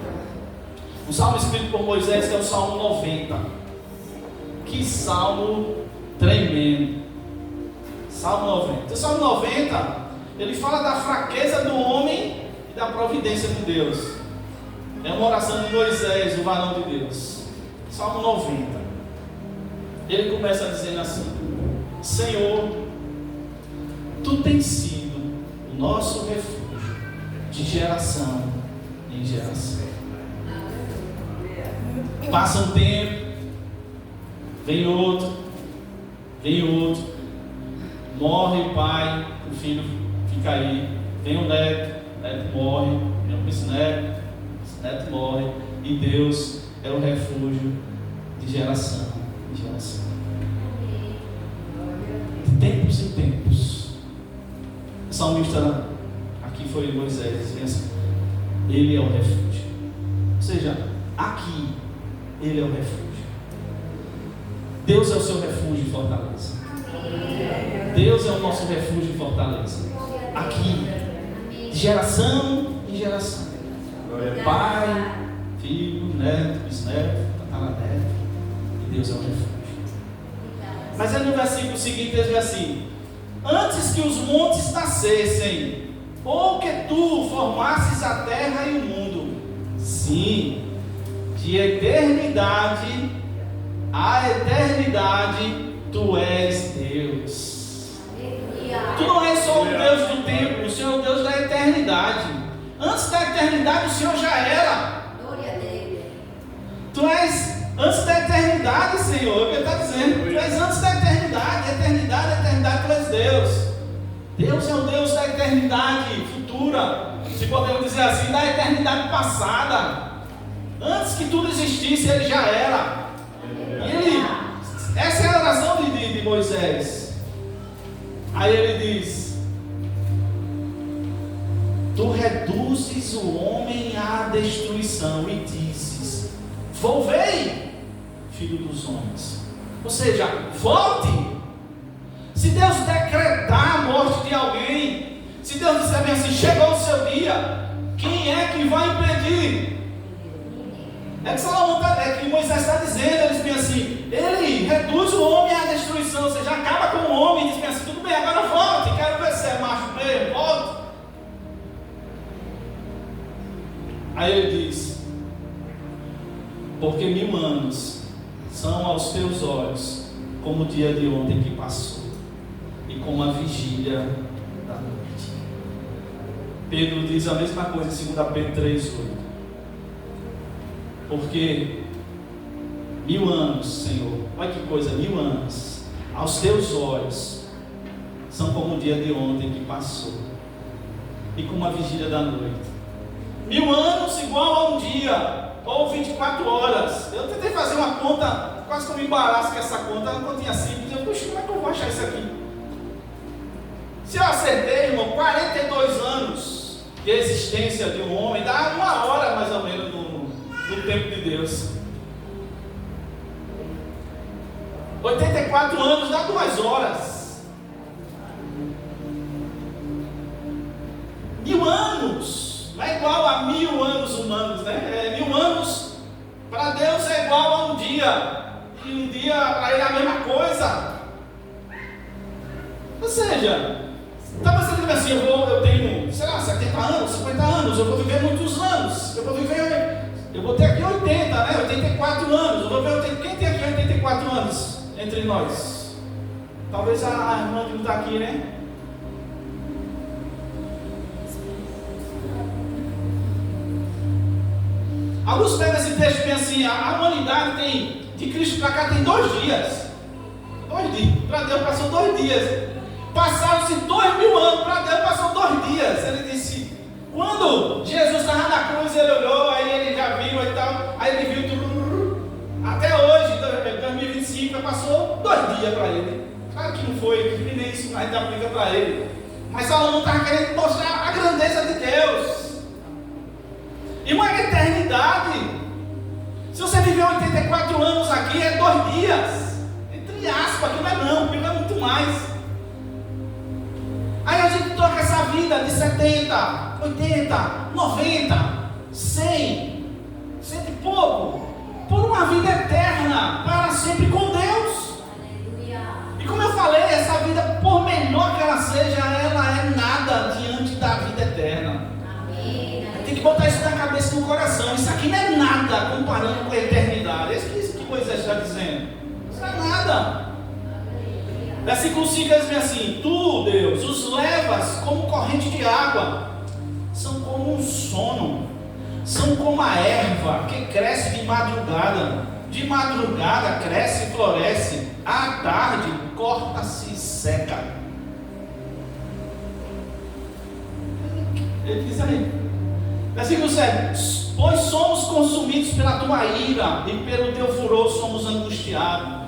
Um salmo escrito por Moisés, que é o Salmo 90. Que salmo tremendo. Salmo 90. O Salmo 90, ele fala da fraqueza do homem e da providência de Deus. É uma oração de Moisés, o varão de Deus. Salmo 90. Ele começa dizendo assim: Senhor, Tu tens sido o nosso refúgio de geração em geração. Passa um tempo, vem outro, morre o pai, o filho fica aí, vem o neto morre, vem o bisneto morre, e Deus é o refúgio de geração em geração. De tempos em tempos. O salmista aqui foi Moisés, dizendo assim: Ele é o refúgio. Ou seja, aqui Ele é o refúgio. Deus é o seu refúgio e fortaleza. Deus é o nosso refúgio e fortaleza. Aqui, de geração em geração. Pai, filho, neto, bisneto, tataraneto. E Deus é o refúgio. Mas aí no versículo seguinte ele diz assim: antes que os montes nascessem, ou que tu formasses a terra e o mundo, sim, de eternidade a eternidade, tu és Deus. Tu não és só o Deus do tempo, o Senhor é o Deus da eternidade. Antes da eternidade o Senhor já era. Tu és antes da eternidade, Senhor, é o que ele está dizendo. Tu és antes da eternidade, eternidade, tu és Deus. Deus é o Deus da eternidade futura, se podemos dizer assim, da eternidade passada. Antes que tudo existisse, Ele já era. E essa é a oração de Moisés. Aí ele diz: Tu tu reduzes o homem à destruição e dizes: volvei, filho dos homens. Ou seja, volte. Se Deus decretar a morte de alguém, se Deus disser bem assim, chegou o seu dia, quem é que vai impedir? É que Moisés está dizendo, ele diz bem assim, ele reduz o homem à destruição, ou seja, acaba com o homem e diz bem assim, tudo bem, agora volte, quero ver se é macho mesmo, volte. Aí ele diz, porque 1000 anos são aos teus olhos como o dia de ontem que passou, e como a vigília da noite. Pedro diz a mesma coisa em 2 Pedro 3,8. Porque 1000 anos, Senhor, olha que coisa, 1000 anos, aos teus olhos, são como o dia de ontem que passou, e como a vigília da noite. 1000 anos igual a um dia, ou 24 horas. Eu tentei fazer uma conta, quase que eu me embaraço com essa conta, uma continha simples. Eu, puxa, como é que eu vou achar isso aqui? Se eu acertei, irmão, 42 anos de existência de um homem, dá 1 hora mais ou menos no tempo de Deus. 84 anos dá 2 horas. 1000 anos não é igual a 1000 anos humanos, né? 1000 anos para Deus é igual a um dia, e um dia para ele é a mesma coisa. Ou seja, está pensando assim, eu tenho, sei lá, 70 anos, 50 anos, eu vou viver muitos anos, eu vou ter aqui 80, né? 84 anos. Eu vou ver quem tem aqui 84 anos entre nós. Talvez a irmã que não está aqui, né? Alguns pegam esse texto e pensam assim: a humanidade tem, de Cristo para cá, tem 2 dias. 2 dias. Para Deus passou 2 dias. Passaram-se 2000 anos. Para Deus passou 2 dias. Ele disse. Quando Jesus estava na cruz, ele olhou, aí ele já viu e tal, aí ele viu tudo. Até hoje, 2025, já passou 2 dias para ele. Claro que não foi, que nem isso ainda aplica para ele. Mas Salomão estava querendo mostrar a grandeza de Deus. E uma eternidade. Se você viveu 84 anos aqui, é 2 dias. Entre aspas, aqui não é muito mais. Aí a gente troca essa vida de 70, 80, 90, 100 e pouco, por uma vida eterna, para sempre com Deus. Aleluia. E como eu falei, essa vida, por menor que ela seja, ela é nada diante da vida eterna. Amém. Tem que botar isso na cabeça e no coração. Isso aqui não é nada comparando com a eternidade. Isso que Moisés está dizendo. Isso não é nada. Versículo 5 diz assim: tu, Deus, os levas como corrente de água, são como um sono, são como a erva que cresce de madrugada cresce e floresce, à tarde corta-se e seca. Ele diz aí, versículo 7: pois somos consumidos pela tua ira, e pelo teu furor somos angustiados.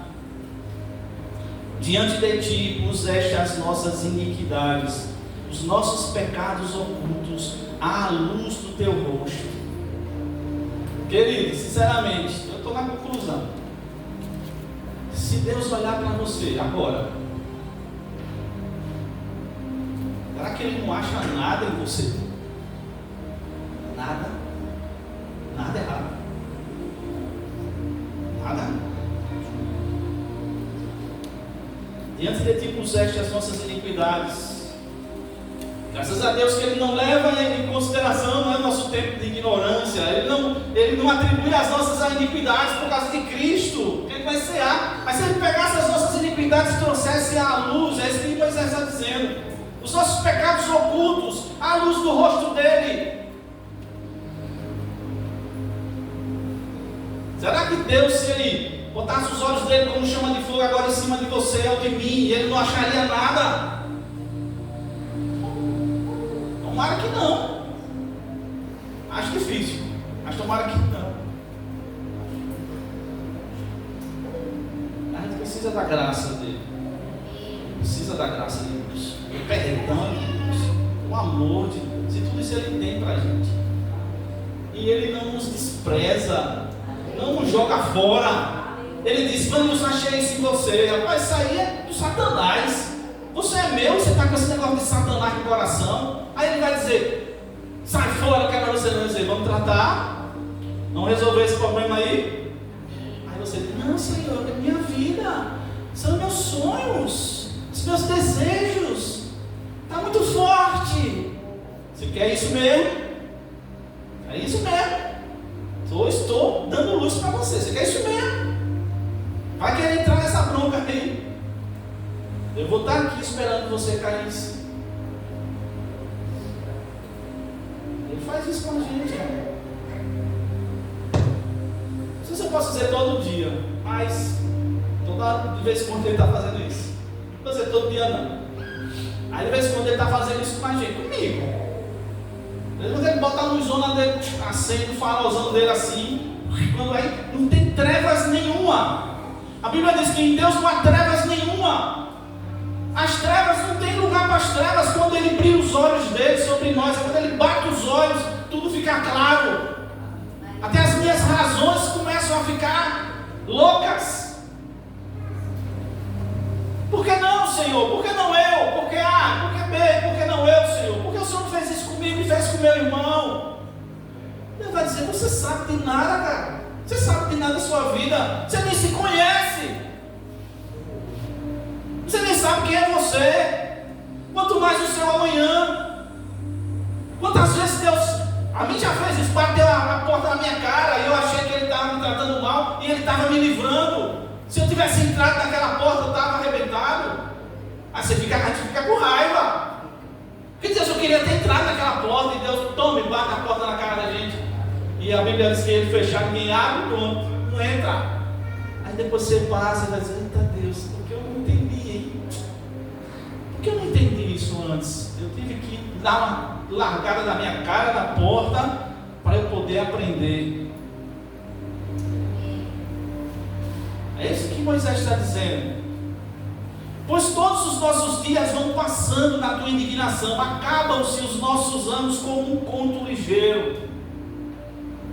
Diante de ti puseste as nossas iniquidades, os nossos pecados ocultos, à luz do teu rosto. Querido, sinceramente, eu estou na conclusão. Se Deus olhar para você agora, será que Ele não acha nada em você? Nada. Nada errado. Nada. Diante de ti puseste as nossas iniquidades. Graças a Deus que Ele não leva em consideração, não é nosso tempo de ignorância. Ele não atribui as nossas iniquidades por causa de Cristo, que Ele vai cear. Mas se Ele pegasse as nossas iniquidades e trouxesse à luz, é isso que Moisés está dizendo, os nossos pecados ocultos, à luz do rosto dEle. Será que Deus, se Ele botasse os olhos dele como chama de fogo agora em cima de você ou de mim, e ele não acharia nada? Tomara que não. Acho difícil, mas tomara que não. A gente precisa da graça dele. Precisa da graça de Deus, do perdão de Deus, do amor de Deus. Se tudo isso Ele tem para a gente. E Ele não nos despreza, não nos joga fora. Ele diz: quando eu achei isso em você, rapaz, isso aí é do Satanás. Você é meu, você está com esse negócio de Satanás no coração. Aí Ele vai dizer: sai fora, que agora você não vai dizer, vamos tratar, vamos resolver esse problema aí. Aí você diz: não, Senhor, é minha vida, são meus sonhos, os meus desejos, está muito forte. Você quer isso mesmo? É isso mesmo. Estou dando luz para você. Você quer isso mesmo? Vai querer entrar nessa bronca aí? Eu vou estar aqui esperando você cair. Ele faz isso com a gente. Não sei se eu posso dizer todo dia, mas de vez em quando ele está fazendo isso. Não vou dizer todo dia não. Aí de vez em quando ele está fazendo isso com a gente, comigo. Quando ele bota a luzona dele, acende o farolzão dele assim, quando aí não tem trevas nenhuma. A Bíblia diz que em Deus não há trevas nenhuma. As trevas não tem lugar para as trevas quando Ele brilha os olhos dele sobre nós. Quando Ele bate os olhos, tudo fica claro. Até as minhas razões começam a ficar loucas. Por que não, Senhor? Por que não eu? Por que A? Por que B? Por que não eu, Senhor? Por que o Senhor não fez isso comigo e fez com meu irmão? Ele vai dizer: você sabe de nada, cara. Você sabe de nada da sua vida. Você nem se conhece. Você nem sabe quem é você. Quanto mais o seu amanhã. Quantas vezes Deus... A mim já fez isso, bateu a porta na minha cara e eu achei que Ele estava me tratando mal e Ele estava me livrando. Se eu tivesse entrado naquela porta, eu estava arrebentado. Aí a gente fica com raiva. Porque Deus, eu queria ter entrado naquela porta e Deus, toma e bate a porta na cara da gente. E a Bíblia diz que Ele fechar, ninguém abre, pronto, não entra. Aí depois você passa e vai dizer: eita Deus, porque eu não entendi, hein? Por que eu não entendi isso antes? Eu tive que dar uma largada da minha cara da porta para eu poder aprender. É isso que Moisés está dizendo. Pois todos os nossos dias vão passando na tua indignação, acabam-se os nossos anos como um conto ligeiro.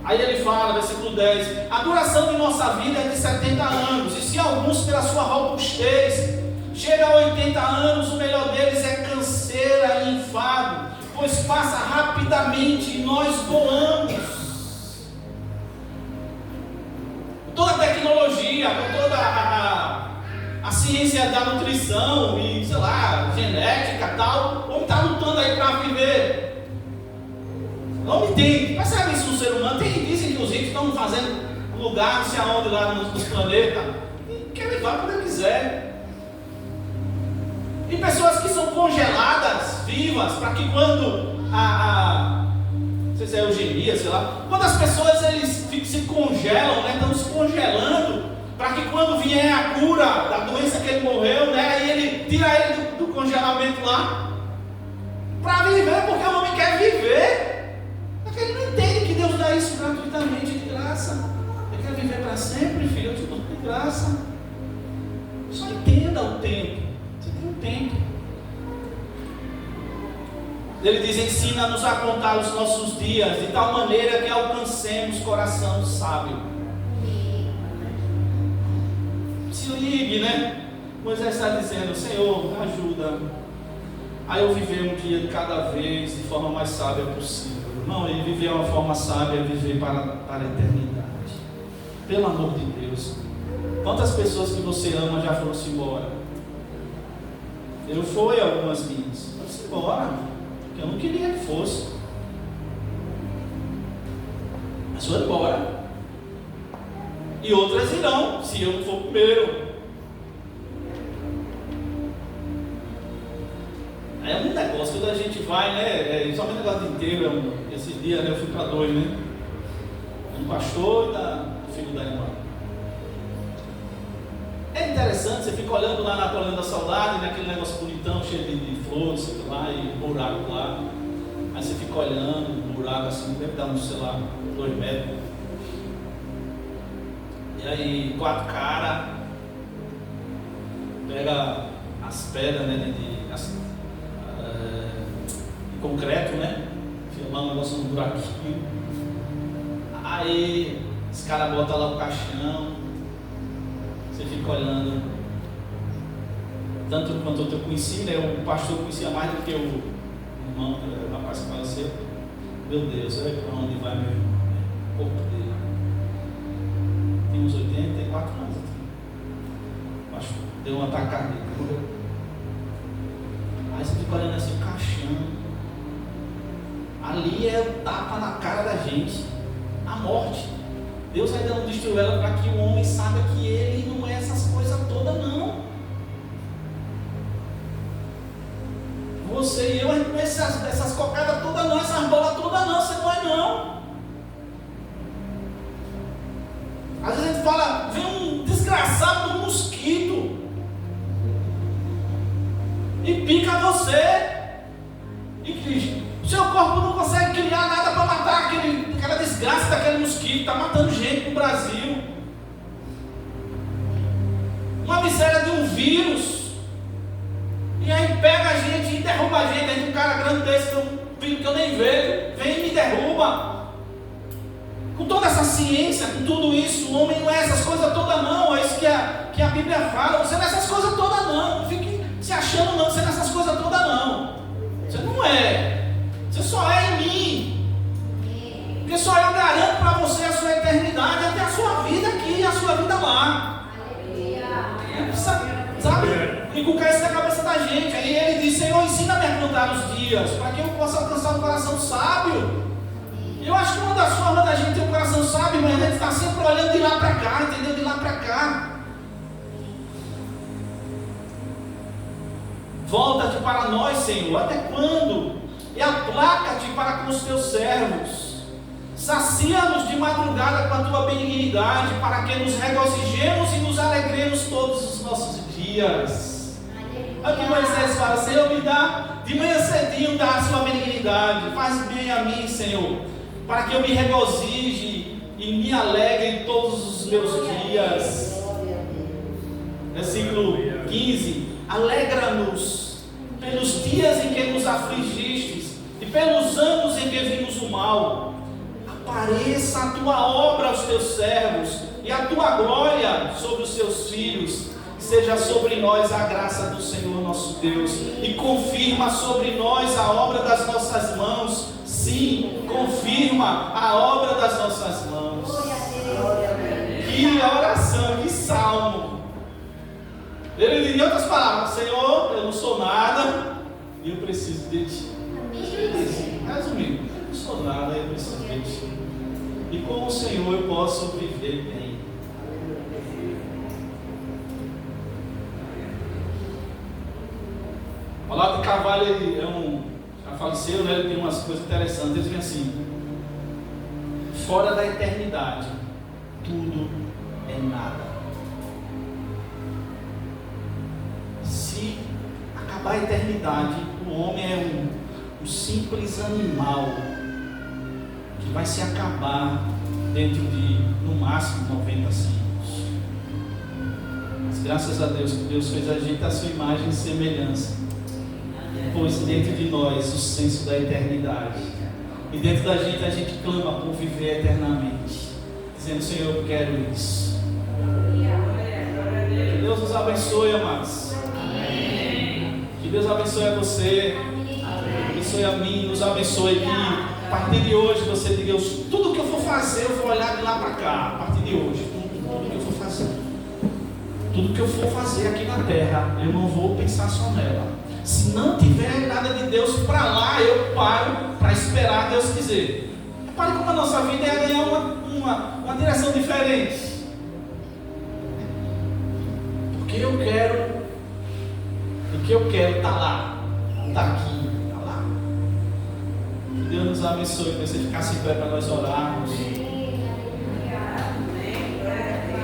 Aí ele fala, versículo 10: a duração de nossa vida é de 70 anos, e se alguns pela sua robustez chega a 80 anos, o melhor deles é canseira e enfado, pois passa rapidamente e nós voamos. Toda a tecnologia, toda a ciência da nutrição e, sei lá, genética e tal, o homem está lutando aí para viver. O homem tem, percebe isso no ser humano? Dizem que os ricos estão fazendo lugar, não sei aonde, lá nos planetas, e quer levar quando ele quiser. Tem pessoas que são congeladas, vivas, para que quando não sei se é eugenia, sei lá, quando as pessoas eles se congelam, né, estão se congelando, para que quando vier a cura da doença que ele morreu, né, aí ele tira ele do congelamento lá, para viver, porque o homem quer viver. Porque ele não entende que Deus dá isso gratuitamente, de graça. Ele quer viver para sempre, filho, eu te dou de graça. Só entenda o tempo. Você tem um tempo. Ele diz: ensina-nos a contar os nossos dias, de tal maneira que alcancemos coração sábio. Se ligue, né? Moisés está dizendo: Senhor, me ajuda a eu viver um dia de cada vez de forma mais sábia possível. Não, ele viver uma forma sábia é viver para a eternidade. Pelo amor de Deus. Quantas pessoas que você ama já foram-se embora? Eu fui algumas minhas. Foram-se embora, porque eu não queria que fosse. Mas foram embora. E outras irão, se eu não for primeiro. É um negócio, quando a gente vai, né? Somente negócio de inteiro. Esses dias, né, eu fui para 2, né? Um pastor e do filho da irmã. É interessante, você fica olhando lá na colina da saudade, naquele negócio bonitão, cheio de flores, sei lá, e buraco lá. Aí você fica olhando, um buraco assim, deve dar uns, sei lá, 2 metros. E aí, 4 caras, pega as pedras, né, de concreto, né? tomar um negócio no buraquinho. Aí os caras botam lá o caixão, você fica olhando. Tanto quanto eu conheci, né? O pastor conhecia mais do que o irmão, o rapaz que faleceu. Meu Deus, olha para onde vai meu irmão, né? O corpo dele. Tem uns 84 anos. Acho que deu um ataque cardíaco. Aí você fica olhando assim, o caixão. Ali é o tapa na cara da gente. A morte. Deus ainda não destruiu ela para que o homem saiba que ele não é essas coisas todas, não. Você e eu, a gente não é essas cocadas todas, não, essas bolas todas, não. Você não é, não. Às vezes a gente fala, vem um desgraçado do mosquito e pica você. E que seu corpo não consegue criar nada para matar aquela desgraça daquele mosquito. Está matando gente no Brasil. Uma miséria de um vírus. E aí pega a gente e derruba a gente. Aí um cara grande desse, um filho que eu nem vejo, vem e me derruba. Com toda essa ciência, com tudo isso, o homem não é essas coisas todas, não. É isso que a Bíblia fala. Você não é essas coisas todas, não. Não fique se achando, não. Você não é essas coisas todas, não. Você não é. Você só é em mim. Porque só eu garanto para você a sua eternidade, até a sua vida aqui e a sua vida lá. Sabe? E com isso na cabeça da gente. Aí ele diz: Senhor, ensina-me a contar os dias, para que eu possa alcançar um coração sábio. Eu acho que uma das formas da gente ter um coração sábio, mas a gente está sempre olhando de lá para cá, entendeu? De lá para cá. Volta-te para nós, Senhor, até quando? E aplaca-te para com os teus servos. Sacia-nos de madrugada com a tua benignidade, para que nos regozijemos e nos alegremos todos os nossos dias. Olha o que Moisés fala: Senhor, me dá de manhã cedinho, dá a sua benignidade, faz bem a mim, Senhor, para que eu me regozije e me alegre todos os meus dias. Versículo 15: Alegra-nos pelos dias em que nos afligistes e pelos anos em que vimos o mal. Apareça a tua obra aos teus servos e a tua glória sobre os seus filhos. Seja sobre nós a graça do Senhor nosso Deus, e confirma sobre nós a obra das nossas mãos. Sim, confirma a obra das nossas mãos. Que oração, que salmo. Ele diz em outras palavras: Senhor, eu não sou nada e eu preciso de Ti. Resumindo, eu não sou nada e eu preciso de Ti. E com o Senhor eu posso viver bem. O Olavo de Carvalho, ele já faleceu, né? Ele tem umas coisas interessantes. Ele diz assim: fora da eternidade, tudo é nada. Se acabar a eternidade, o homem é um simples animal que vai se acabar dentro de, no máximo, 90 anos. Mas graças a Deus que Deus fez a gente à sua imagem e semelhança, pôs dentro de nós o senso da eternidade, e dentro da gente a gente clama por viver eternamente, dizendo: Senhor, eu quero isso. Que Deus nos abençoe, amados. Que Deus abençoe a você, abençoe a mim, nos abençoe. Que a partir de hoje você diga: tudo que eu for fazer eu vou olhar de lá para cá. A partir de hoje, tudo que eu for fazer, tudo que eu for fazer aqui na terra, eu não vou pensar só nela. Se não tiver nada de Deus para lá, eu paro para esperar Deus dizer. Repare como a nossa vida é ganhar uma direção diferente. Porque eu quero, o que eu quero está lá, está aqui, está lá. Que Deus nos abençoe. Que você ficasse em pé para nós orarmos.